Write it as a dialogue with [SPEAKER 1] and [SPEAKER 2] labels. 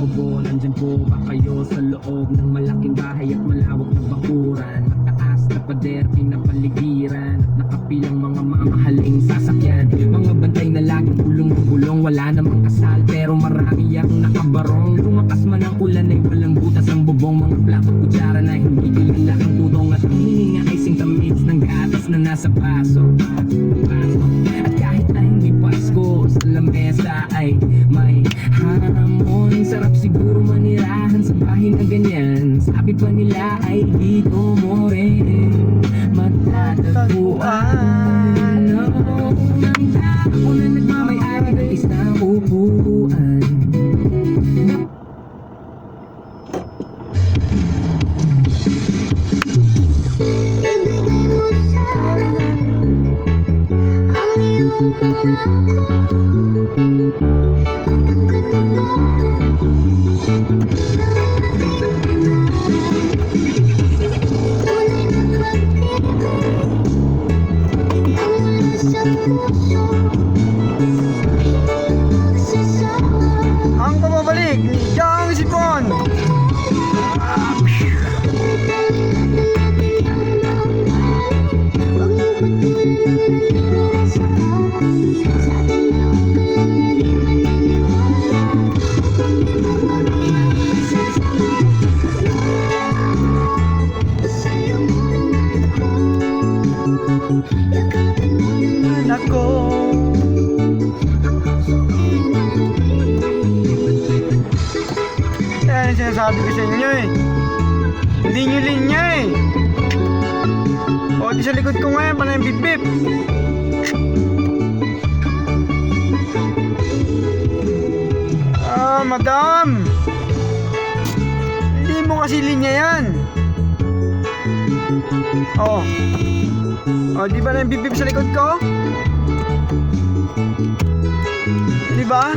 [SPEAKER 1] tao po, nandyan po ba kayo sa loob ng malaking bahay at malawak na bakuran? Mataas na pader, pinapaligiran at nakapilang mga mamahaling sasakyan. Mga bantay na laging bulong-bulong, wala namang asal pero marami ang nakabarong. Lumakas man ang ulan ay walang butas ang bubong. Mga plato kutsara na hindi kilala ang tudong at ang hininga ay singtamits ng gatas na nasa baso. At kahit na hindi Pasko, sa lamesa ay may hamon. Sarap siguro manirahan sa bahay na ganyan. Sabi pa nila ay dito mo rin matatagpuan. Unang tao na nagmamayari ng isang upuan.
[SPEAKER 2] Ang pababalik ni Jang Sipon. Nako. Yan ang sinasabi ko sa inyo eh. Hindi nyo linya eh. O di sa likod ko ngayon, panay bip-bip. Ah, madam. Hindi mo kasi linya yan. Oh. Oh, di ba na yung bip-bip sa likod ko? Di ba?